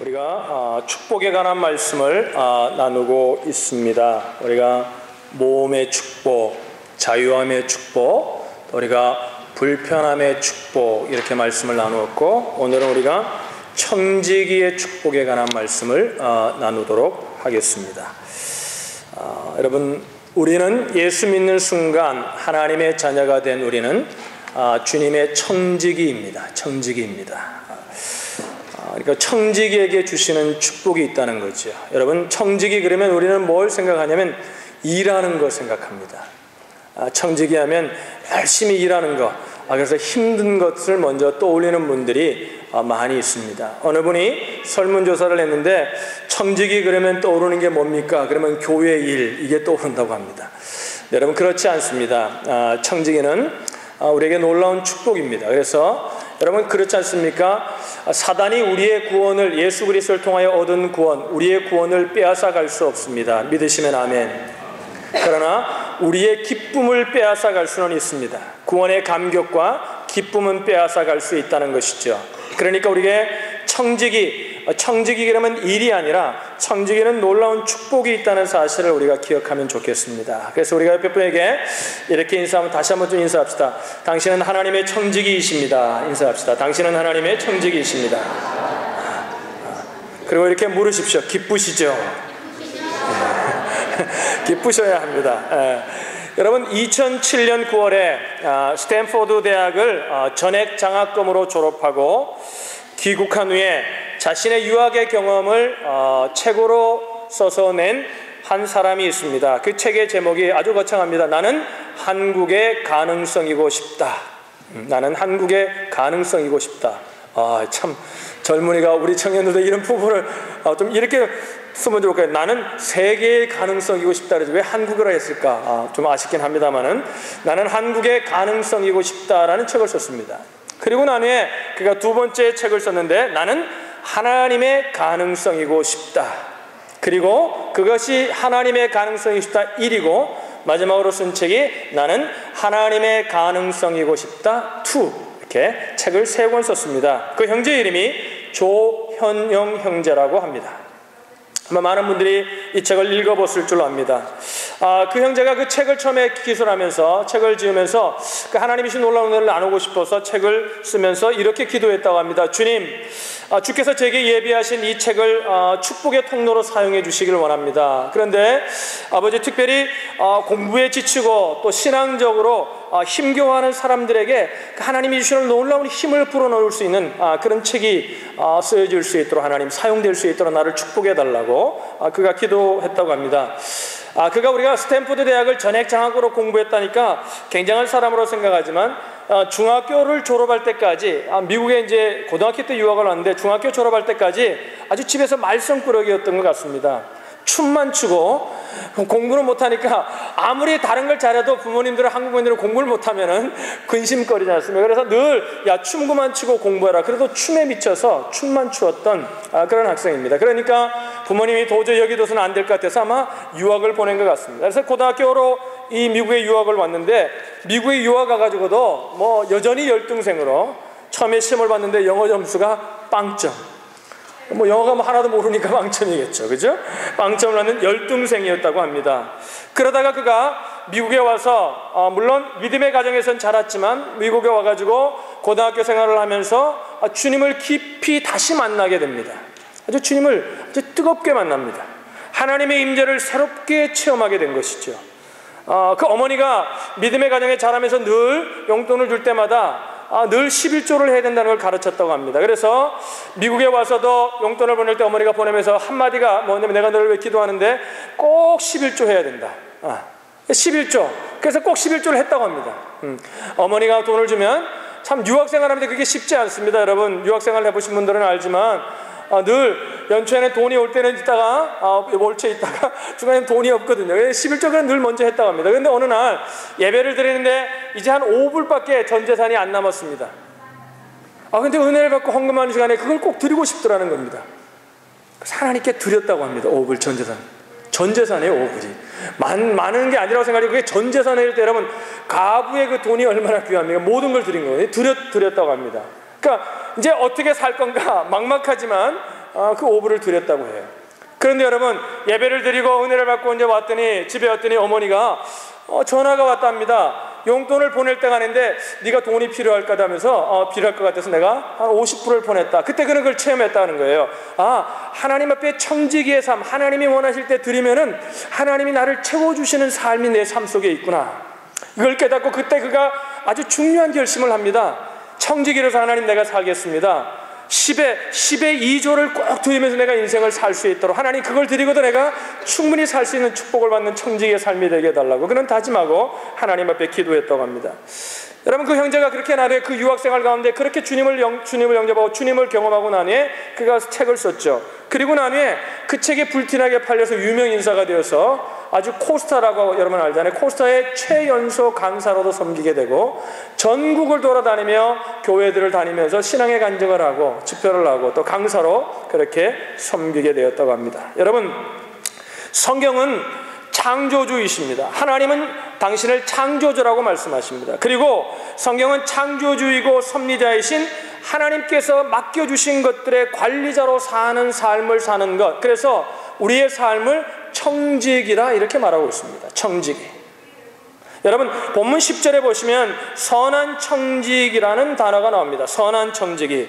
우리가 축복에 관한 말씀을 나누고 있습니다. 우리가 모험의 축복, 자유함의 축복, 우리가 불편함의 축복 이렇게 말씀을 나누었고, 오늘은 우리가 청지기의 축복에 관한 말씀을 나누도록 하겠습니다. 여러분, 우리는 예수 믿는 순간 하나님의 자녀가 된 우리는 주님의 청지기입니다. 청지기입니다. 그러니까 청지기에게 주시는 축복이 있다는 거죠. 여러분, 청지기 그러면 우리는 뭘 생각하냐면 일하는 거 생각합니다. 청지기 하면 열심히 일하는 거, 그래서 힘든 것을 먼저 떠올리는 분들이 많이 있습니다. 어느 분이 설문조사를 했는데 청지기 그러면 떠오르는 게 뭡니까? 그러면 교회 일, 이게 떠오른다고 합니다. 여러분, 그렇지 않습니다. 청지기는 우리에게 놀라운 축복입니다. 그래서 여러분, 그렇지 않습니까? 사단이 우리의 구원을, 예수 그리스도를 통하여 얻은 구원, 우리의 구원을 빼앗아 갈 수 없습니다. 믿으시면 아멘. 그러나 우리의 기쁨을 빼앗아 갈 수는 있습니다. 구원의 감격과 기쁨은 빼앗아 갈 수 있다는 것이죠. 그러니까 우리에게 청지기 그러면 일이 아니라 청지기는 놀라운 축복이 있다는 사실을 우리가 기억하면 좋겠습니다. 그래서 우리가 옆에 분에게 이렇게 인사하면 다시 한번 좀 인사합시다. 당신은 하나님의 청지기이십니다. 인사합시다. 당신은 하나님의 청지기이십니다. 그리고 이렇게 물으십시오. 기쁘시죠? 기쁘셔야 합니다. 여러분, 2007년 9월에 스탠포드 대학을 전액 장학금으로 졸업하고 귀국한 후에 자신의 유학의 경험을 책으로 써서 낸 한 사람이 있습니다. 그 책의 제목이 아주 거창합니다. 나는 한국의 가능성이고 싶다. 나는 한국의 가능성이고 싶다. 참 젊은이가, 우리 청년들도 이런 부분을 좀 이렇게 쓰면 좋을까요? 나는 세계의 가능성이고 싶다. 그래서 왜 한국어로 했을까? 좀 아쉽긴 합니다만은 나는 한국의 가능성이고 싶다라는 책을 썼습니다. 그리고 난 후에 그가 두 번째 책을 썼는데 나는 하나님의 가능성이고 싶다. 그리고 그것이 하나님의 가능성이고 싶다 1이고 마지막으로 쓴 책이 나는 하나님의 가능성이고 싶다 2. 이렇게 책을 3권 썼습니다. 그 형제 이름이 조현영 형제라고 합니다. 아마 많은 분들이 이 책을 읽어봤을 줄로 압니다. 그 형제가 그 책을 처음에 기술하면서, 책을 지으면서 그 하나님이 주신 놀라운 은혜를 나누고 싶어서 책을 쓰면서 이렇게 기도했다고 합니다. 주님, 주께서 제게 예비하신 이 책을 축복의 통로로 사용해 주시길 원합니다. 그런데 아버지, 특별히 공부에 지치고 또 신앙적으로 힘겨워하는 사람들에게 하나님이 주시는 놀라운 힘을 불어넣을 수 있는 그런 책이 쓰여질 수 있도록, 하나님 사용될 수 있도록 나를 축복해 달라고 그가 기도했다고 합니다. 그가 우리가 스탠포드 대학을 전액 장학으로 공부했다니까 굉장한 사람으로 생각하지만 중학교를 졸업할 때까지, 미국에 이제 고등학교 때 유학을 왔는데 중학교 졸업할 때까지 아주 집에서 말썽꾸러기였던 것 같습니다. 춤만 추고 공부를 못하니까 아무리 다른 걸 잘해도 부모님들은, 한국인들은 공부를 못하면은 근심거리지 않습니까? 그래서 늘 춤 그만 추고 공부해라. 그래도 춤에 미쳐서 춤만 추었던 그런 학생입니다. 그러니까 부모님이 도저히 여기 둬서는 안 될 것 같아서 아마 유학을 보낸 것 같습니다. 그래서 고등학교로 이 미국에 유학을 왔는데 미국에 유학 가가지고도 뭐 여전히 열등생으로 처음에 시험을 봤는데 영어 점수가 빵점. 뭐 영어가 뭐 하나도 모르니까 빵점이겠죠, 그죠? 빵점을 하는 열등생이었다고 합니다. 그러다가 그가 미국에 와서 물론 믿음의 가정에선 자랐지만 미국에 와가지고 고등학교 생활을 하면서 주님을 깊이 다시 만나게 됩니다. 아주 주님을 아주 뜨겁게 만납니다. 하나님의 임재를 새롭게 체험하게 된 것이죠. 그 어머니가 믿음의 가정에 자라면서 늘 용돈을 줄 때마다 늘 11조를 해야 된다는 걸 가르쳤다고 합니다. 그래서 미국에 와서도 용돈을 보낼 때 어머니가 보내면서 한마디가 뭐냐면, 내가 너를 왜 기도하는데 꼭 11조 해야 된다. 11조. 그래서 꼭 11조를 했다고 합니다. 어머니가 돈을 주면, 참 유학생활 하는데 그게 쉽지 않습니다. 여러분, 유학생활 해보신 분들은 알지만 늘 연초에는 돈이 올 때는 있다가 월초에 있다가 중간에는 돈이 없거든요. 11조는 늘 먼저 했다고 합니다. 그런데 어느 날 예배를 드리는데 이제 한 5불밖에 전 재산이 안 남았습니다. 근데 은혜를 받고 헌금하는 시간에 그걸 꼭 드리고 싶더라는 겁니다. 그래서 하나님께 드렸다고 합니다. 5불 전 재산. 전 재산이에요. 5불이 많은 게 아니라고 생각해요. 그게 전 재산일 때 여러분, 가부의 그 돈이 얼마나 귀합니까? 모든 걸 드린 거예요. 드렸다고 합니다. 그러니까 이제 어떻게 살 건가 막막하지만 그 오불을 드렸다고 해요. 그런데 여러분, 예배를 드리고 은혜를 받고 이제 왔더니, 집에 왔더니 어머니가 전화가 왔답니다. 용돈을 보낼 때가 아닌데 네가 돈이 필요할까 하면서 필요할 것 같아서 내가 한 50불을 보냈다. 그때 그는 그걸 체험했다는 거예요. 하나님 앞에 청지기의 삶, 하나님이 원하실 때 드리면은 하나님이 나를 채워주시는 삶이 내 삶 속에 있구나. 이걸 깨닫고 그때 그가 아주 중요한 결심을 합니다. 청지기로서 하나님 내가 살겠습니다. 10의 2조를 꼭 드리면서 내가 인생을 살 수 있도록 하나님 그걸 드리고도 내가 충분히 살 수 있는 축복을 받는 청지기의 삶이 되게 해달라고 그는 다짐하고 하나님 앞에 기도했다고 합니다. 여러분, 그 형제가 그렇게 나중에 그 유학생활 가운데 그렇게 주님을 영접하고 주님을 경험하고 난 후에 그가 책을 썼죠. 그리고 난 후에 그 책이 불티나게 팔려서 유명 인사가 되어서 아주 코스타라고 여러분 알잖아요. 코스타의 최연소 강사로도 섬기게 되고 전국을 돌아다니며 교회들을 다니면서 신앙의 간증을 하고 집회를 하고 또 강사로 그렇게 섬기게 되었다고 합니다. 여러분, 성경은 창조주이십니다. 하나님은 당신을 창조주라고 말씀하십니다. 그리고 성경은 창조주이고 섭리자이신 하나님께서 맡겨주신 것들의 관리자로 사는 삶을 사는 것, 그래서 우리의 삶을 청지기라 이렇게 말하고 있습니다. 청지기. 여러분, 본문 10절에 보시면 선한 청지기라는 단어가 나옵니다. 선한 청지기.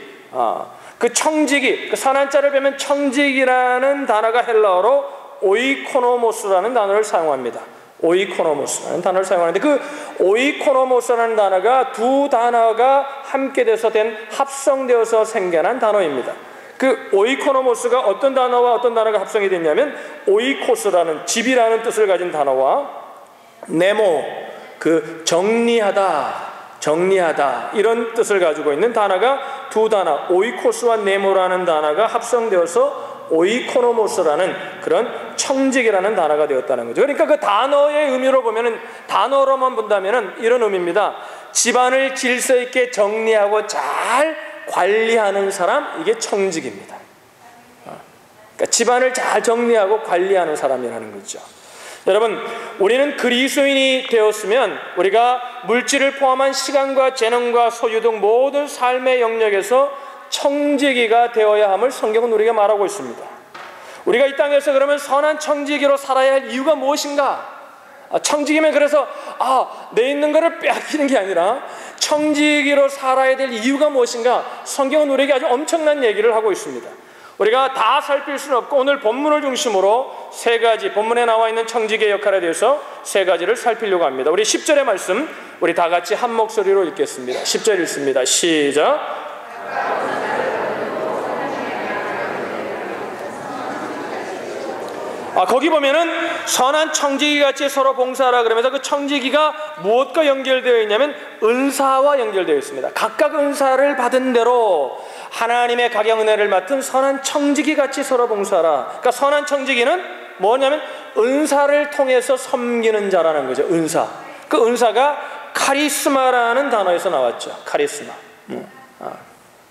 그 청지기, 그 선한 자를 빼면 청지기라는 단어가 헬라어로 오이코노모스라는 단어를 사용합니다. 오이코노모스라는 단어를 사용하는데 그 오이코노모스라는 단어가 두 단어가 함께 돼서 합성되어서 생겨난 단어입니다. 그 오이코노모스가 어떤 단어와 어떤 단어가 합성이 됐냐면 오이코스라는 집이라는 뜻을 가진 단어와 네모, 그 정리하다 이런 뜻을 가지고 있는 단어가 두 단어 오이코스와 네모라는 단어가 합성되어서 오이코노모스라는 그런 청지기라는 단어가 되었다는 거죠. 그러니까 그 단어의 의미로 보면은 단어로만 본다면은 이런 의미입니다. 집안을 질서 있게 정리하고 잘 관리하는 사람, 이게 청지기입니다. 그러니까 집안을 잘 정리하고 관리하는 사람이라는 거죠. 여러분, 우리는 그리스도인이 되었으면 우리가 물질을 포함한 시간과 재능과 소유 등 모든 삶의 영역에서 청지기가 되어야 함을 성경은 우리가 말하고 있습니다. 우리가 이 땅에서 그러면 선한 청지기로 살아야 할 이유가 무엇인가? 청지기면 그래서 내 있는 것을 빼앗기는 게 아니라 청지기로 살아야 될 이유가 무엇인가? 성경은 우리에게 아주 엄청난 얘기를 하고 있습니다. 우리가 다 살필 수는 없고 오늘 본문을 중심으로 세 가지, 본문에 나와 있는 청지기의 역할에 대해서 세 가지를 살피려고 합니다. 우리 10절의 말씀 우리 다 같이 한 목소리로 읽겠습니다. 10절 읽습니다. 시작. 거기 보면은 선한 청지기 같이 서로 봉사하라 그러면서 그 청지기가 무엇과 연결되어 있냐면 은사와 연결되어 있습니다. 각각 은사를 받은 대로 하나님의 각양 은혜를 맡은 선한 청지기 같이 서로 봉사하라. 그러니까 선한 청지기는 뭐냐면 은사를 통해서 섬기는 자라는 거죠. 은사. 그 은사가 카리스마라는 단어에서 나왔죠. 카리스마.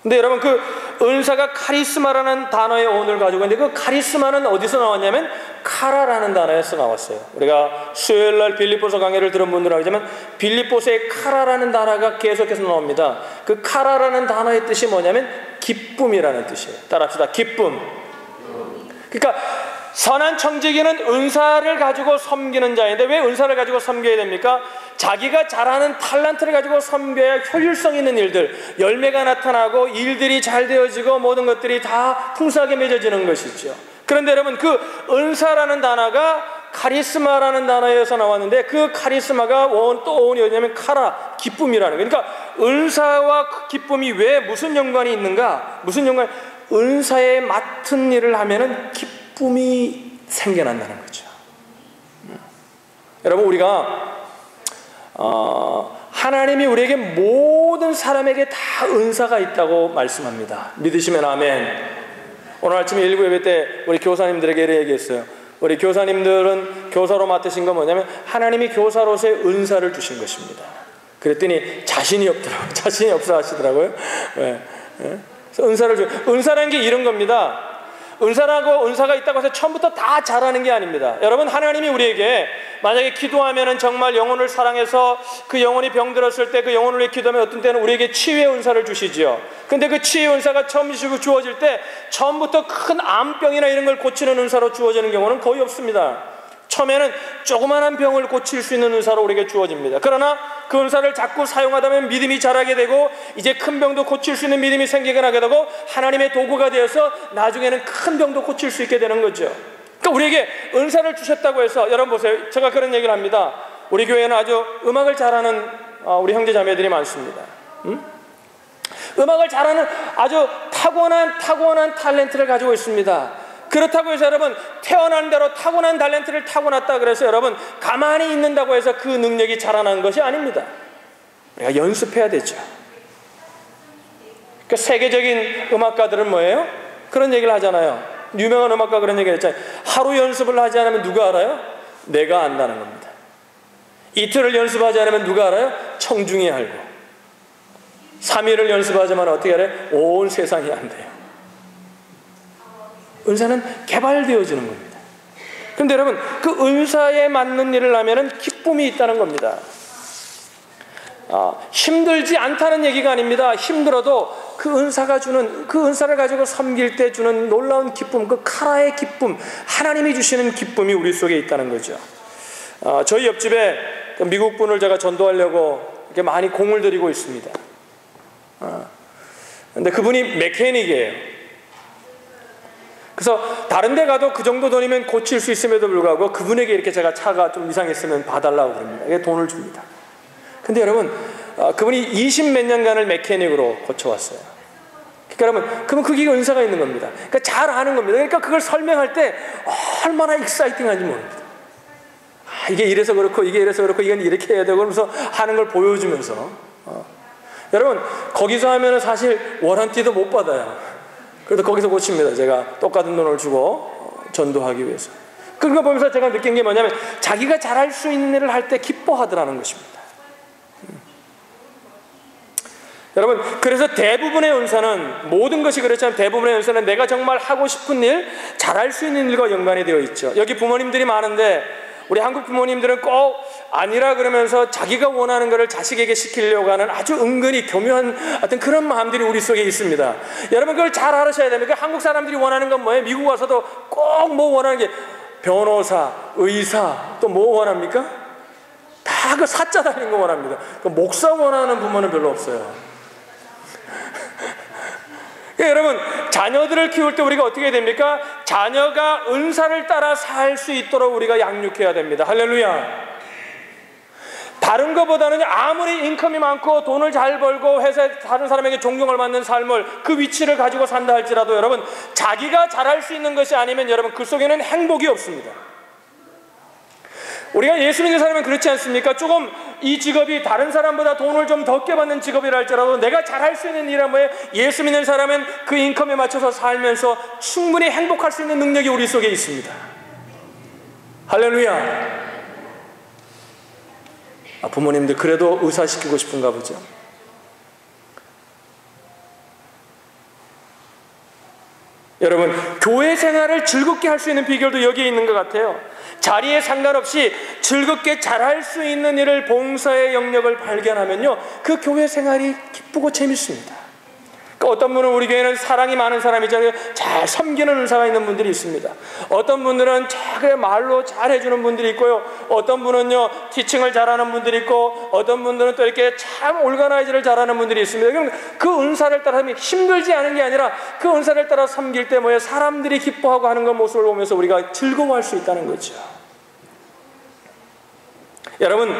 근데 여러분, 그 은사가 카리스마라는 단어의 어원을 가지고 있는데 그 카리스마는 어디서 나왔냐면 카라라는 단어에서 나왔어요. 우리가 수요일날 빌립보서 강의를 들은 분들은 알지만 빌립보서의 카라라는 단어가 계속해서 나옵니다. 그 카라라는 단어의 뜻이 뭐냐면 기쁨이라는 뜻이에요. 따라합시다. 기쁨. 그러니까 선한 청지기는 은사를 가지고 섬기는 자인데 왜 은사를 가지고 섬겨야 됩니까? 자기가 잘하는 탤런트를 가지고 섬겨야 효율성 있는 일들, 열매가 나타나고 일들이 잘 되어지고 모든 것들이 다 풍성하게 맺어지는 것이죠. 그런데 여러분, 그 은사라는 단어가 카리스마라는 단어에서 나왔는데 그 카리스마가 또 어원이 어디냐면 카라, 기쁨이라는 거예요. 그러니까 은사와 기쁨이 왜 무슨 연관이 있는가? 무슨 연관? 은사에 맡은 일을 하면은 기쁨이 생겨난다는 거죠. 여러분, 우리가 하나님이 우리에게 모든 사람에게 다 은사가 있다고 말씀합니다. 믿으시면 아멘. 오늘 아침에 1부 예배 때 우리 교사님들에게 이렇게 얘기했어요. 우리 교사님들은 교사로 맡으신 건 뭐냐면 하나님이 교사로서의 은사를 주신 것입니다. 그랬더니 자신이 없더라고요. 자신이 없어 하시더라고요. 네. 은사를 은사라는 게 이런 겁니다. 은사라고 은사가 있다고 해서 처음부터 다 잘하는 게 아닙니다. 여러분, 하나님이 우리에게 만약에 기도하면은 정말 영혼을 사랑해서 그 영혼이 병들었을 때 그 영혼을 위해 기도하면 어떤 때는 우리에게 치유의 은사를 주시지요. 근데 그 치유의 은사가 처음 주어질 때 처음부터 큰 암병이나 이런 걸 고치는 은사로 주어지는 경우는 거의 없습니다. 처음에는 조그마한 병을 고칠 수 있는 은사로 우리에게 주어집니다. 그러나 그 은사를 자꾸 사용하다 보면 믿음이 자라게 되고 이제 큰 병도 고칠 수 있는 믿음이 생기게 하게 되고 하나님의 도구가 되어서 나중에는 큰 병도 고칠 수 있게 되는 거죠. 그러니까 우리에게 은사를 주셨다고 해서, 여러분 보세요, 제가 그런 얘기를 합니다. 우리 교회는 아주 음악을 잘하는 우리 형제 자매들이 많습니다. 음악을 잘하는 아주 타고난 탤런트를 가지고 있습니다. 그렇다고 해서 여러분, 태어난 대로 타고난 탤런트를 타고났다 그래서 여러분 가만히 있는다고 해서 그 능력이 자라나는 것이 아닙니다. 우리가 연습해야 되죠. 그러니까 세계적인 음악가들은 뭐예요? 그런 얘기를 하잖아요. 유명한 음악가 그런 얘기를 했잖아요. 하루 연습을 하지 않으면 누가 알아요? 내가 안다는 겁니다. 이틀을 연습하지 않으면 누가 알아요? 청중이 알고. 3일을 연습하지만 어떻게 알아요? 온 세상이 안돼요. 은사는 개발되어지는 겁니다. 그런데 여러분, 그 은사에 맞는 일을 하면 기쁨이 있다는 겁니다. 힘들지 않다는 얘기가 아닙니다. 힘들어도 그 은사가 주는, 그 은사를 가지고 섬길 때 주는 놀라운 기쁨, 그 카라의 기쁨, 하나님이 주시는 기쁨이 우리 속에 있다는 거죠. 저희 옆집에 미국 분을 제가 전도하려고 이렇게 많이 공을 들이고 있습니다. 근데 그분이 메케닉이에요. 그래서 다른 데 가도 그 정도 돈이면 고칠 수 있음에도 불구하고 그분에게 이렇게 제가 차가 좀 이상했으면 봐달라고 그럽니다. 이게 돈을 줍니다. 근데 여러분, 그분이 20몇 년간을 메케닉으로 고쳐왔어요. 그러니까 여러분, 그러면 그게 은사가 있는 겁니다. 그러니까 잘 아는 겁니다. 그러니까 그걸 설명할 때 얼마나 익사이팅한지 모릅니다. 이게 이래서 그렇고 이게 이래서 그렇고 이건 이렇게 해야 되고 그러면서 하는 걸 보여주면서 여러분, 거기서 하면은 사실 워런티도 못 받아요. 그래도 거기서 고칩니다. 제가 똑같은 돈을 주고 전도하기 위해서. 그런 거 보면서 제가 느낀 게 뭐냐면 자기가 잘할 수 있는 일을 할 때 기뻐하더라는 것입니다. 여러분, 그래서 대부분의 은사는, 모든 것이 그렇지만 대부분의 은사는 내가 정말 하고 싶은 일, 잘할 수 있는 일과 연관이 되어 있죠. 여기 부모님들이 많은데 우리 한국 부모님들은 꼭 아니라 그러면서 자기가 원하는 것을 자식에게 시키려고 하는 아주 은근히 교묘한 어떤 그런 마음들이 우리 속에 있습니다. 여러분, 그걸 잘 알으셔야 됩니다. 한국 사람들이 원하는 건 뭐예요? 미국 와서도 꼭 뭐 원하는 게 변호사, 의사, 또 뭐 원합니까? 다 그 사자 달린 거 원합니다. 그 목사 원하는 부모는 별로 없어요. 여러분, 자녀들을 키울 때 우리가 어떻게 됩니까? 자녀가 은사를 따라 살 수 있도록 우리가 양육해야 됩니다. 할렐루야. 다른 것보다는 아무리 인컴이 많고 돈을 잘 벌고 회사에 다른 사람에게 존경을 받는 삶을, 그 위치를 가지고 산다 할지라도 여러분, 자기가 잘할 수 있는 것이 아니면 여러분 그 속에는 행복이 없습니다. 우리가 예수 믿는 사람은 그렇지 않습니까? 조금 이 직업이 다른 사람보다 돈을 좀 적게 받는 직업이라 할지라도 내가 잘할 수 있는 일은 뭐예요? 예수 믿는 사람은 그 인컴에 맞춰서 살면서 충분히 행복할 수 있는 능력이 우리 속에 있습니다. 할렐루야. 부모님들 그래도 의사시키고 싶은가 보죠. 여러분, 교회 생활을 즐겁게 할 수 있는 비결도 여기에 있는 것 같아요. 자리에 상관없이 즐겁게 잘할 수 있는 일을, 봉사의 영역을 발견하면요, 그 교회 생활이 기쁘고 재밌습니다. 그러니까 어떤 분은 우리 교회는 사랑이 많은 사람이잖아요. 잘 섬기는 은사가 있는 분들이 있습니다. 어떤 분들은 잘 말로 잘 해주는 분들이 있고요. 어떤 분은요, 티칭을 잘하는 분들이 있고, 어떤 분들은 또 이렇게 참 올가나이즈를 잘하는 분들이 있습니다. 그럼 그 은사를 따라 힘들지 않은 게 아니라 그 은사를 따라 섬길 때 뭐예요? 사람들이 기뻐하고 하는 그 모습을 보면서 우리가 즐거워할 수 있다는 거죠. 여러분,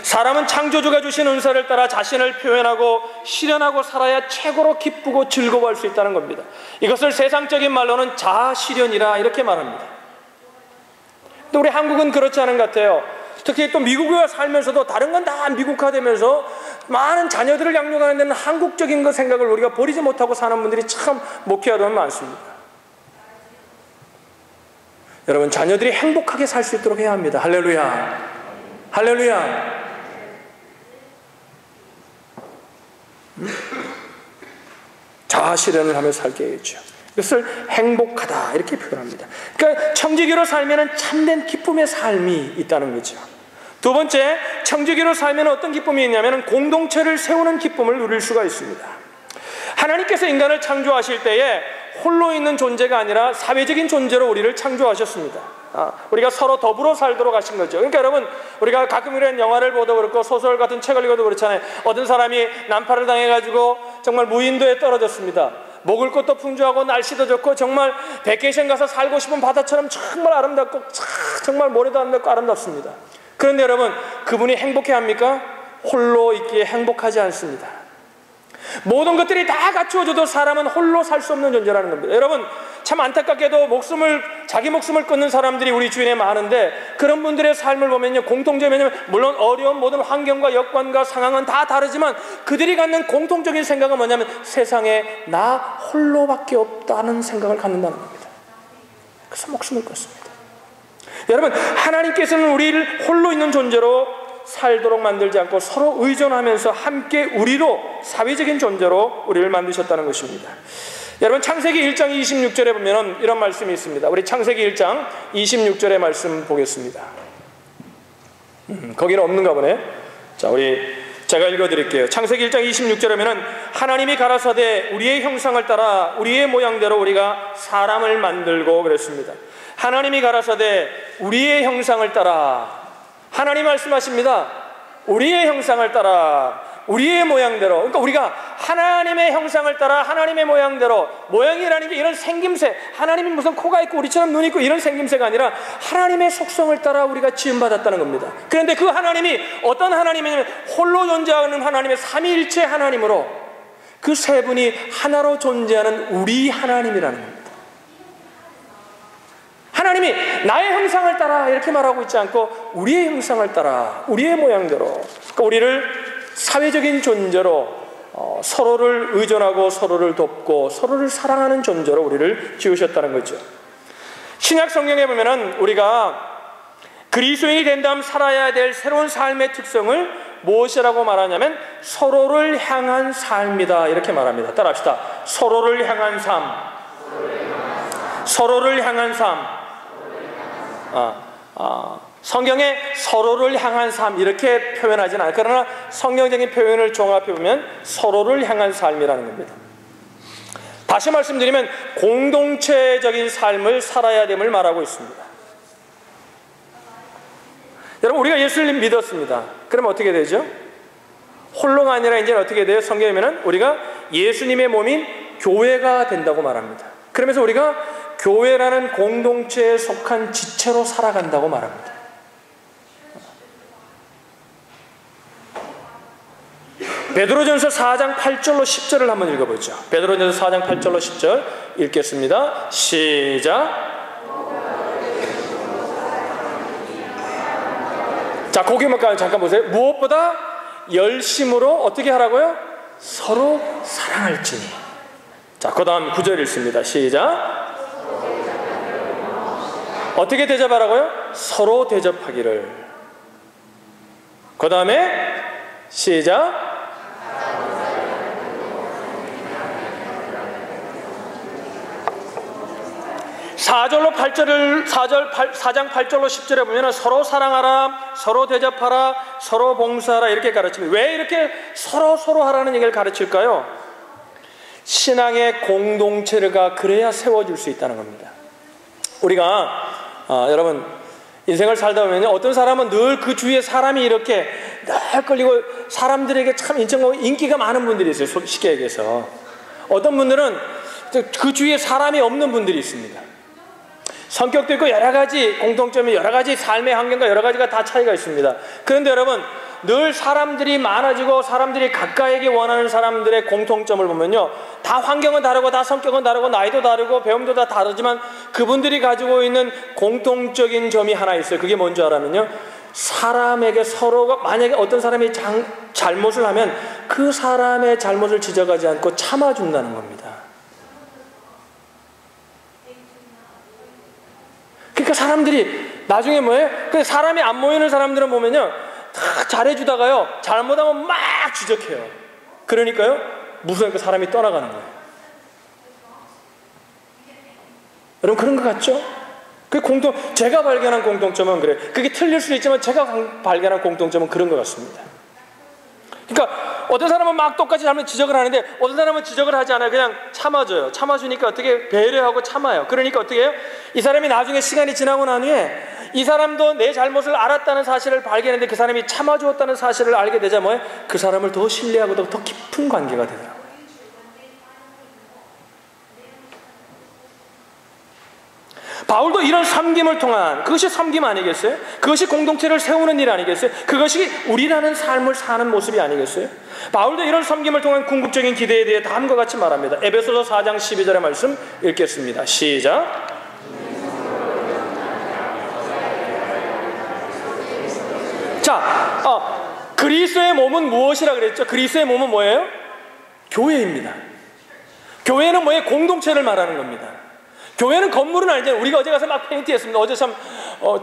사람은 창조주가 주신 은사를 따라 자신을 표현하고 실현하고 살아야 최고로 기쁘고 즐거워할 수 있다는 겁니다. 이것을 세상적인 말로는 자아실현이라 이렇게 말합니다. 근데 우리 한국은 그렇지 않은 것 같아요. 특히 또 미국에 살면서도 다른 건 다 미국화되면서 많은 자녀들을 양육하는 데는 한국적인 것 생각을 우리가 버리지 못하고 사는 분들이 참 목회하던 많습니다. 여러분, 자녀들이 행복하게 살 수 있도록 해야 합니다. 할렐루야. 할렐루야. 자아 실현을 하며 살게 해야죠. 이것을 행복하다 이렇게 표현합니다. 그러니까 청지기로 살면 참된 기쁨의 삶이 있다는 거죠. 두 번째, 청지기로 살면 어떤 기쁨이 있냐면 공동체를 세우는 기쁨을 누릴 수가 있습니다. 하나님께서 인간을 창조하실 때에 홀로 있는 존재가 아니라 사회적인 존재로 우리를 창조하셨습니다. 우리가 서로 더불어 살도록 하신 거죠. 그러니까 여러분, 우리가 가끔 이런 영화를 보도 그렇고 소설 같은 책을 읽어도 그렇잖아요. 어떤 사람이 난파를 당해가지고 정말 무인도에 떨어졌습니다. 먹을 것도 풍부하고 날씨도 좋고 정말 베케이션 가서 살고 싶은 바다처럼 정말 아름답고 정말 모래도 아름답고 아름답습니다. 그런데 여러분, 그분이 행복해합니까? 홀로 있기에 행복하지 않습니다. 모든 것들이 다 갖추어져도 사람은 홀로 살 수 없는 존재라는 겁니다. 여러분, 참 안타깝게도 자기 목숨을 끊는 사람들이 우리 주변에 많은데, 그런 분들의 삶을 보면요, 공통점이 뭐냐면 물론 어려운 모든 환경과 여건과 상황은 다 다르지만 그들이 갖는 공통적인 생각은 뭐냐면 세상에 나 홀로밖에 없다는 생각을 갖는다는 겁니다. 그래서 목숨을 끊습니다. 여러분, 하나님께서는 우리를 홀로 있는 존재로 살도록 만들지 않고 서로 의존하면서 함께 우리로 사회적인 존재로 우리를 만드셨다는 것입니다. 여러분, 창세기 1장 26절에 보면 이런 말씀이 있습니다. 우리 창세기 1장 26절의 말씀 보겠습니다. 거기는 없는가 보네. 자, 제가 읽어드릴게요. 창세기 1장 26절에 보면 하나님이 가라사대 우리의 형상을 따라 우리의 모양대로 우리가 사람을 만들고 그랬습니다. 하나님이 가라사대 우리의 형상을 따라, 하나님 말씀하십니다. 우리의 형상을 따라 우리의 모양대로. 그러니까 우리가 하나님의 형상을 따라 하나님의 모양대로, 모양이라는 게 이런 생김새, 하나님이 무슨 코가 있고 우리처럼 눈이 있고 이런 생김새가 아니라 하나님의 속성을 따라 우리가 지음받았다는 겁니다. 그런데 그 하나님이 어떤 하나님이냐면 홀로 존재하는 하나님의 삼위일체 하나님으로 그 세 분이 하나로 존재하는 우리 하나님이라는 겁니다. 하나님이 나의 형상을 따라 이렇게 말하고 있지 않고 우리의 형상을 따라 우리의 모양대로, 그러니까 우리를 사회적인 존재로 서로를 의존하고 서로를 돕고 서로를 사랑하는 존재로 우리를 지으셨다는 거죠. 신약 성경에 보면은 우리가 그리스도인이 된 다음 살아야 될 새로운 삶의 특성을 무엇이라고 말하냐면 서로를 향한 삶이다 이렇게 말합니다. 따라합시다. 서로를 향한 삶. 서로를 향한 삶. 성경에 서로를 향한 삶 이렇게 표현하지는 않아요. 그러나 성경적인 표현을 종합해 보면 서로를 향한 삶이라는 겁니다. 다시 말씀드리면 공동체적인 삶을 살아야 됨을 말하고 있습니다. 여러분, 우리가 예수를 믿었습니다. 그러면 어떻게 되죠? 홀로가 아니라 이제는 어떻게 돼요? 성경에 보면 우리가 예수님의 몸인 교회가 된다고 말합니다. 그러면서 우리가 교회라는 공동체에 속한 지체로 살아간다고 말합니다. 베드로전서 4장 8절로 10절을 한번 읽어보죠. 베드로전서 4장 8절로 10절 읽겠습니다. 시작. 자, 거기만 잠깐 보세요. 무엇보다 열심으로 어떻게 하라고요? 서로 사랑할지니. 자, 그 다음 9절 읽습니다. 시작. 어떻게 대접하라고요? 서로 대접하기를. 그 다음에 시작. 4장 8절로 10절에 보면 서로 사랑하라, 서로 대접하라, 서로 봉사하라 이렇게 가르칩니다. 왜 이렇게 서로 하라는 얘기를 가르칠까요? 신앙의 공동체가 그래야 세워질 수 있다는 겁니다. 우리가 여러분 인생을 살다 보면 어떤 사람은 늘 그 주위에 사람이 이렇게 늘 끌리고 사람들에게 참 인기가 많은 분들이 있어요. 쉽게 얘기해서. 어떤 분들은 그 주위에 사람이 없는 분들이 있습니다. 성격도 있고 여러 가지 공통점이, 여러 가지 삶의 환경과 여러 가지가 다 차이가 있습니다. 그런데 여러분, 늘 사람들이 많아지고 사람들이 가까이게 원하는 사람들의 공통점을 보면요, 다 환경은 다르고 다 성격은 다르고 나이도 다르고 배움도 다 다르지만 그분들이 가지고 있는 공통적인 점이 하나 있어요. 그게 뭔지 알아면요, 사람에게 서로가, 만약에 어떤 사람이 잘못을 하면 그 사람의 잘못을 지적하지 않고 참아준다는 겁니다. 그러니까 사람들이 나중에 뭐예요? 그 사람이 안 모이는 사람들은 보면요, 다 잘해주다가요, 잘못하면 막 지적해요. 그러니까요, 무서우니까 사람이 떠나가는 거예요. 여러분 그런 것 같죠? 제가 발견한 공통점은 그래요. 그게 틀릴 수 있지만 제가 발견한 공통점은 그런 것 같습니다. 그러니까 어떤 사람은 막 똑같이 잘못 지적을 하는데 어떤 사람은 지적을 하지 않아요. 그냥 참아줘요. 참아주니까 어떻게 배려하고 참아요. 그러니까 어떻게 해요? 이 사람이 나중에 시간이 지나고 난 후에 이 사람도 내 잘못을 알았다는 사실을 발견했는데 그 사람이 참아주었다는 사실을 알게 되자 뭐예요? 그 사람을 더 신뢰하고 더 깊은 관계가 되더라고요. 바울도 이런 섬김을 통한, 그것이 섬김 아니겠어요? 그것이 공동체를 세우는 일 아니겠어요? 그것이 우리라는 삶을 사는 모습이 아니겠어요? 바울도 이런 섬김을 통한 궁극적인 기대에 대해 다음과 같이 말합니다. 에베소서 4장 12절의 말씀 읽겠습니다. 시작. 자, 그리스도의 몸은 무엇이라 그랬죠? 그리스도의 몸은 뭐예요? 교회입니다. 교회는 뭐예요? 공동체를 말하는 겁니다. 교회는 건물은 아니잖아요. 우리가 어제 가서 막 페인트했습니다. 어제 참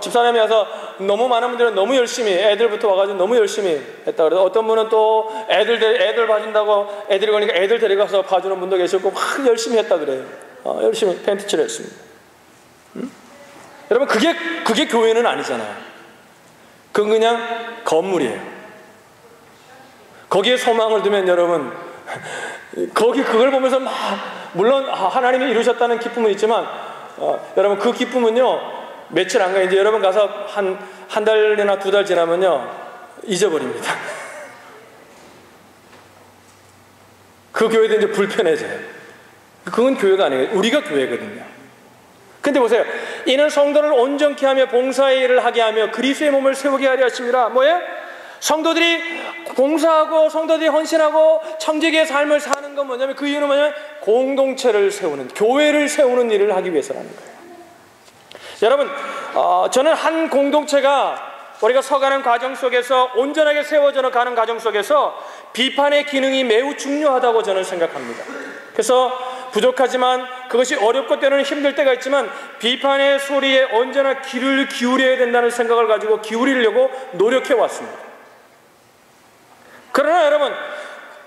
집사람이 와서 너무 많은 분들은 너무 열심히, 애들부터 와가지고 너무 열심히 했다 그래서 어떤 분은 또 애들 봐준다고 애들이 오니까 애들 데려가서 봐주는 분도 계셨고 막 열심히 했다 그래요. 열심히 페인트 칠했습니다. 여러분 그게 교회는 아니잖아요. 그건 그냥 건물이에요. 거기에 소망을 두면 여러분 그걸 보면서 막 물론 하나님이 이루셨다는 기쁨은 있지만 여러분 그 기쁨은요 며칠 안 가요. 이제 여러분 가서 한 달이나 2달 지나면요 잊어버립니다. 그 교회도 이제 불편해져요. 그건 교회가 아니에요. 우리가 교회거든요. 근데 보세요. 이는 성도를 온전케 하며 봉사의 일을 하게 하며 그리스도의 몸을 세우게 하려 하심이라. 뭐예요? 성도들이 봉사하고 성도들이 헌신하고 청지기의 삶을 사는 건 뭐냐면 그 이유는 뭐냐면 공동체를 세우는, 교회를 세우는 일을 하기 위해서라는 거예요. 여러분 저는 한 공동체가 우리가 서가는 과정 속에서 온전하게 세워져 가는 과정 속에서 비판의 기능이 매우 중요하다고 저는 생각합니다. 그래서 부족하지만 그것이 어렵고 때로는 힘들 때가 있지만 비판의 소리에 언제나 귀를 기울여야 된다는 생각을 가지고 기울이려고 노력해 왔습니다. 그러나 여러분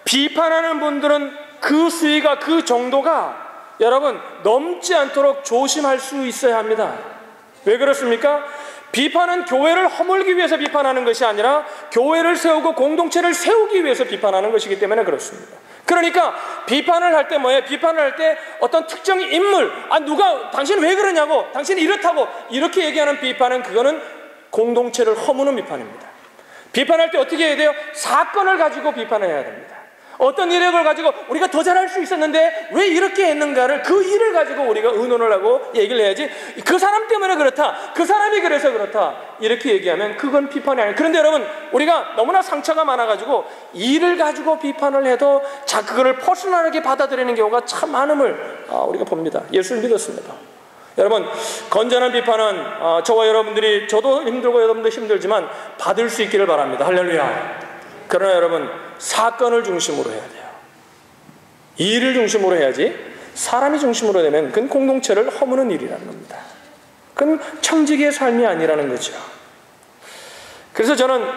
비판하는 분들은 그 수위가 그 정도가 여러분 넘지 않도록 조심할 수 있어야 합니다. 왜 그렇습니까? 비판은 교회를 허물기 위해서 비판하는 것이 아니라 교회를 세우고 공동체를 세우기 위해서 비판하는 것이기 때문에 그렇습니다. 그러니까 비판을 할 때 뭐예요? 비판을 할 때 어떤 특정 인물, 누가 당신 왜 그러냐고, 당신이 이렇다고 이렇게 얘기하는 비판은 그거는 공동체를 허무는 비판입니다. 비판할 때 어떻게 해야 돼요? 사건을 가지고 비판을 해야 됩니다. 어떤 이력을 가지고 우리가 더 잘할 수 있었는데 왜 이렇게 했는가를 그 일을 가지고 우리가 의논을 하고 얘기를 해야지 그 사람 때문에 그렇다, 그 사람이 그래서 그렇다 이렇게 얘기하면 그건 비판이 아니에요. 그런데 여러분 우리가 너무나 상처가 많아가지고 일을 가지고 비판을 해도 그거를 퍼스널하게 받아들이는 경우가 참 많음을 우리가 봅니다. 예수를 믿었습니다. 여러분 건전한 비판은 저와 여러분들이, 저도 힘들고 여러분도 힘들지만 받을 수 있기를 바랍니다. 할렐루야. 그러나 여러분 사건을 중심으로 해야 돼요. 일을 중심으로 해야지 사람이 중심으로 되면 그건 공동체를 허무는 일이라는 겁니다. 그건 청지기의 삶이 아니라는 거죠. 그래서 저는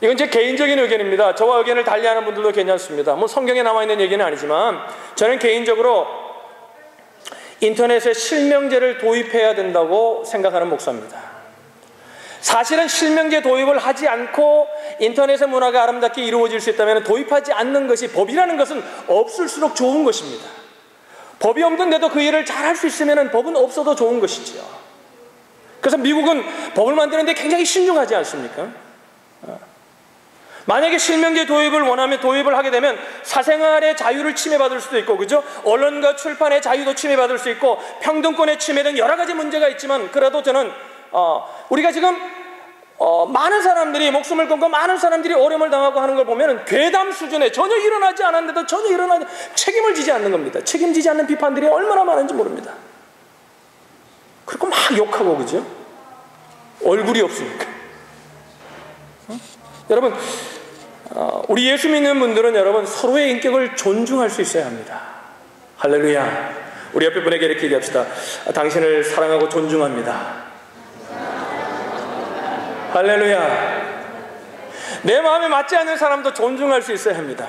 이건 제 개인적인 의견입니다. 저와 의견을 달리하는 분들도 괜찮습니다. 뭐 성경에 나와 있는 얘기는 아니지만 저는 개인적으로 인터넷에 실명제를 도입해야 된다고 생각하는 목사입니다. 사실은 실명제 도입을 하지 않고 인터넷의 문화가 아름답게 이루어질 수 있다면 도입하지 않는 것이, 법이라는 것은 없을수록 좋은 것입니다. 법이 없는데도 그 일을 잘할 수 있으면 법은 없어도 좋은 것이지요. 그래서 미국은 법을 만드는데 굉장히 신중하지 않습니까? 만약에 실명제 도입을 원하면 도입을 하게 되면 사생활의 자유를 침해받을 수도 있고, 그죠? 언론과 출판의 자유도 침해받을 수 있고 평등권의 침해 등 여러 가지 문제가 있지만, 그래도 저는 우리가 지금 많은 사람들이 목숨을 끊고 많은 사람들이 어려움을 당하고 하는 걸 보면 괴담 수준에 전혀 일어나지 않았는데도 전혀 일어나지, 책임을 지지 않는 겁니다. 책임지지 않는 비판들이 얼마나 많은지 모릅니다. 그리고 막 욕하고, 그죠? 얼굴이 없으니까. 여러분 우리 예수 믿는 분들은 여러분 서로의 인격을 존중할 수 있어야 합니다. 할렐루야. 우리 옆에 분에게 이렇게 얘기합시다. 당신을 사랑하고 존중합니다. 할렐루야. 내 마음에 맞지 않는 사람도 존중할 수 있어야 합니다.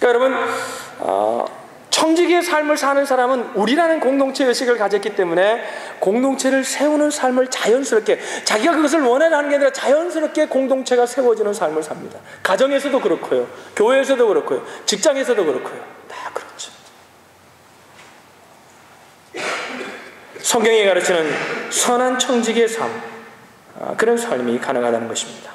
그러니까 여러분 청지기 청지기의 삶을 사는 사람은 우리라는 공동체 의식을 가졌기 때문에 공동체를 세우는 삶을 자연스럽게, 자기가 그것을 원해서 하는 게 아니라 자연스럽게 공동체가 세워지는 삶을 삽니다. 가정에서도 그렇고요, 교회에서도 그렇고요, 직장에서도 그렇고요. 다 그렇죠. 성경이 가르치는 선한 청지기의 삶, 그런 삶이 가능하다는 것입니다.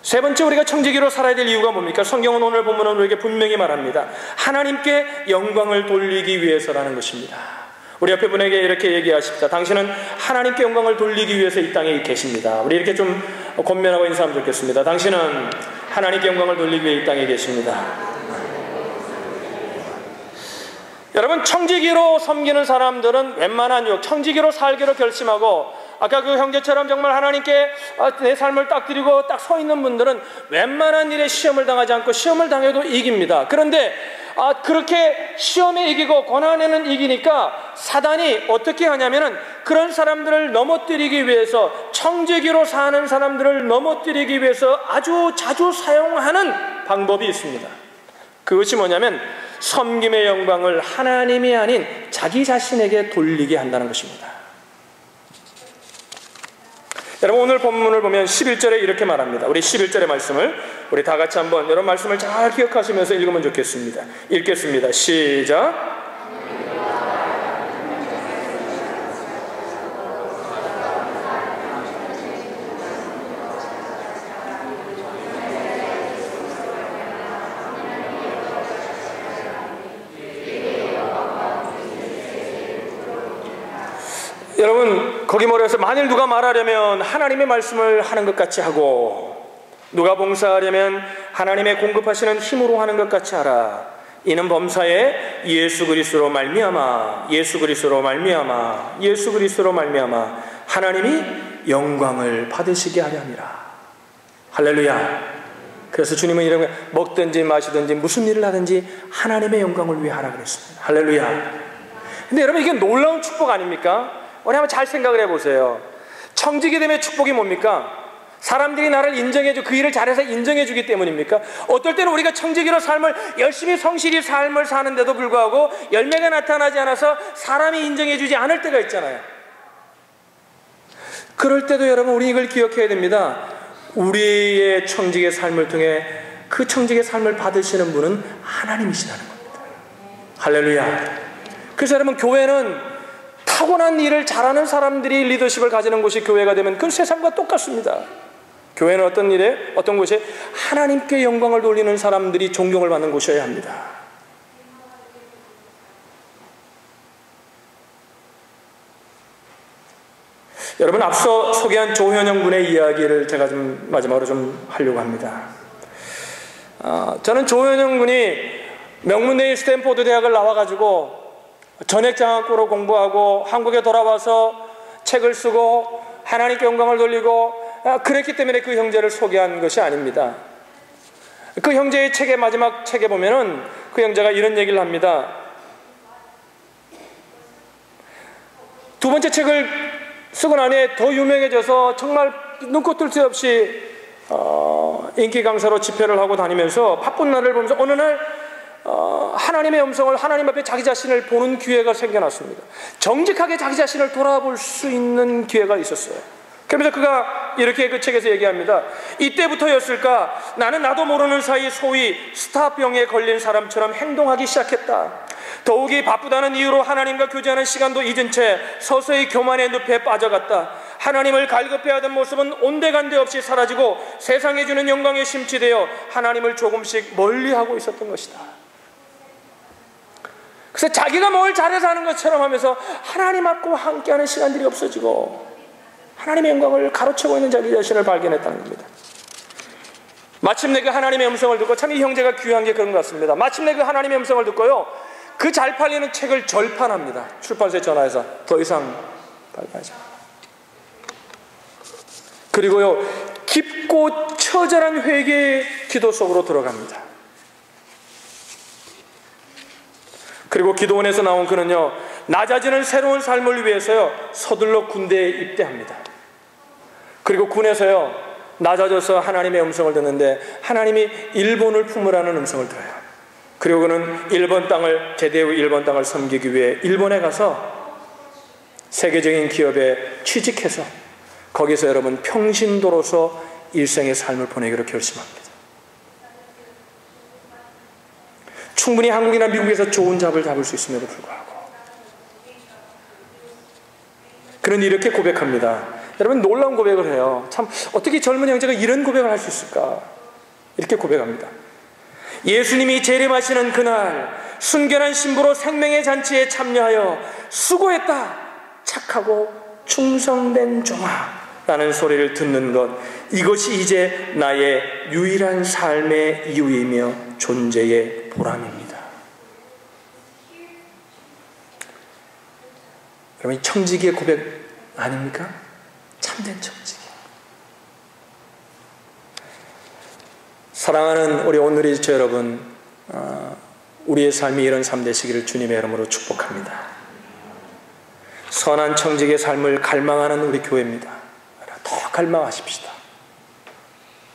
세 번째, 우리가 청지기로 살아야 될 이유가 뭡니까? 성경은 오늘 본문은 우리에게 분명히 말합니다. 하나님께 영광을 돌리기 위해서라는 것입니다. 우리 옆에 분에게 이렇게 얘기하십시다. 당신은 하나님께 영광을 돌리기 위해서 이 땅에 계십니다. 우리 이렇게 좀 권면하고 인사하면 좋겠습니다. 당신은 하나님께 영광을 돌리기 위해 이 땅에 계십니다. 여러분, 청지기로 섬기는 사람들은 웬만한 유혹, 청지기로 살기로 결심하고, 아까 그 형제처럼 정말 하나님께 내 삶을 딱 드리고 딱 서 있는 분들은 웬만한 일에 시험을 당하지 않고 시험을 당해도 이깁니다. 그런데 그렇게 시험에 이기고 고난에는 이기니까 사단이 어떻게 하냐면은 그런 사람들을 넘어뜨리기 위해서, 청지기로 사는 사람들을 넘어뜨리기 위해서 아주 자주 사용하는 방법이 있습니다. 그것이 뭐냐면 섬김의 영광을 하나님이 아닌 자기 자신에게 돌리게 한다는 것입니다. 여러분, 오늘 본문을 보면 11절에 이렇게 말합니다. 우리 11절의 말씀을 우리 다 같이 한번 여러분 말씀을 잘 기억하시면서 읽으면 좋겠습니다. 읽겠습니다. 시작. 여러분, 거기 뭐라 해서 만일 누가 말하려면 하나님의 말씀을 하는 것 같이 하고, 누가 봉사하려면 하나님의 공급하시는 힘으로 하는 것 같이 하라. 이는 범사에 예수 그리스도로 말미암아, 예수 그리스도로 말미암아, 예수 그리스도로 말미암아 하나님이 영광을 받으시게 하려 함이라. 할렐루야. 그래서 주님은 이런 거, 먹든지 마시든지 무슨 일을 하든지 하나님의 영광을 위해 하라 그랬습니다. 할렐루야. 근데 여러분, 이게 놀라운 축복 아닙니까? 우리 한번 잘 생각을 해보세요. 청지기 됨의 축복이 뭡니까? 사람들이 나를 인정해주고 그 일을 잘해서 인정해주기 때문입니까? 어떨 때는 우리가 청지기로 삶을 열심히 성실히 삶을 사는데도 불구하고 열매가 나타나지 않아서 사람이 인정해주지 않을 때가 있잖아요. 그럴 때도 여러분, 우리 이걸 기억해야 됩니다. 우리의 청지기의 삶을 통해 그 청지기의 삶을 받으시는 분은 하나님이시라는 겁니다. 할렐루야. 그래서 여러분, 교회는 타고난 일을 잘하는 사람들이 리더십을 가지는 곳이 교회가 되면 그 세상과 똑같습니다. 교회는 어떤 일에, 어떤 곳에 하나님께 영광을 돌리는 사람들이 존경을 받는 곳이어야 합니다. 여러분, 앞서 소개한 조현영 군의 이야기를 제가 좀 마지막으로 좀 하려고 합니다. 저는 조현영 군이 명문대인 스탠포드 대학을 나와가지고 전액장학고로 공부하고 한국에 돌아와서 책을 쓰고 하나님께 영광을 돌리고 그랬기 때문에 그 형제를 소개한 것이 아닙니다. 그 형제의 책의 마지막 책에 보면은 그 형제가 이런 얘기를 합니다. 두 번째 책을 쓰고 나니 더 유명해져서 정말 눈코 뜰 새 없이 인기 강사로 집회를 하고 다니면서 바쁜 날을 보면서 어느 날 하나님의 음성을, 하나님 앞에 자기 자신을 보는 기회가 생겨났습니다. 정직하게 자기 자신을 돌아볼 수 있는 기회가 있었어요. 그러면서 그가 이렇게 그 책에서 얘기합니다. 이때부터였을까, 나는 나도 모르는 사이 소위 스타병에 걸린 사람처럼 행동하기 시작했다. 더욱이 바쁘다는 이유로 하나님과 교제하는 시간도 잊은 채 서서히 교만의 늪에 빠져갔다. 하나님을 갈급해하던 모습은 온데간데 없이 사라지고 세상에 주는 영광에 심취되어 하나님을 조금씩 멀리하고 있었던 것이다. 그래서 자기가 뭘 잘해서 하는 것처럼 하면서 하나님 앞과 함께하는 시간들이 없어지고 하나님의 영광을 가로채고 있는 자기 자신을 발견했다는 겁니다. 마침내 그 하나님의 음성을 듣고, 참 이 형제가 귀한 게 그런 것 같습니다. 마침내 그 하나님의 음성을 듣고요, 그 잘 팔리는 책을 절판합니다. 출판사에 전화해서 더 이상 발간하지 않습니다. 그리고요, 깊고 처절한 회개의 기도 속으로 들어갑니다. 그리고 기도원에서 나온 그는요, 낮아지는 새로운 삶을 위해서요, 서둘러 군대에 입대합니다. 그리고 군에서요, 낮아져서 하나님의 음성을 듣는데 하나님이 일본을 품으라는 음성을 들어요. 그리고 그는 제대 후 일본 땅을 섬기기 위해 일본에 가서 세계적인 기업에 취직해서 거기서 여러분 평신도로서 일생의 삶을 보내기로 결심합니다. 충분히 한국이나 미국에서 좋은 잡을 잡을 수 있음에도 불구하고 그는 이렇게 고백합니다. 여러분 놀라운 고백을 해요. 참 어떻게 젊은 형제가 이런 고백을 할 수 있을까? 이렇게 고백합니다. 예수님이 재림하시는 그날 순결한 신부로 생명의 잔치에 참여하여 수고했다 착하고 충성된 종아 라는 소리를 듣는 것, 이것이 이제 나의 유일한 삶의 이유이며 존재의 보람입니다. 여러분, 청지기의 고백 아닙니까? 참된 청지기. 사랑하는 우리 오늘의 지체 여러분, 우리의 삶이 이런 삶 되시기를 주님의 이름으로 축복합니다. 선한 청지기의 삶을 갈망하는 우리 교회입니다. 더 갈망하십시다.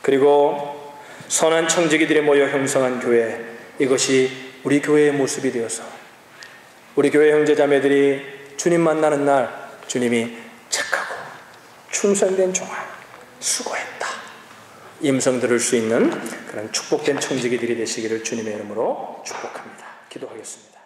그리고 선한 청지기들이 모여 형성한 교회, 이것이 우리 교회의 모습이 되어서 우리 교회 형제자매들이 주님 만나는 날 주님이 착하고 충성된 종아 수고했다 임성 들을 수 있는 그런 축복된 청지기들이 되시기를 주님의 이름으로 축복합니다. 기도하겠습니다.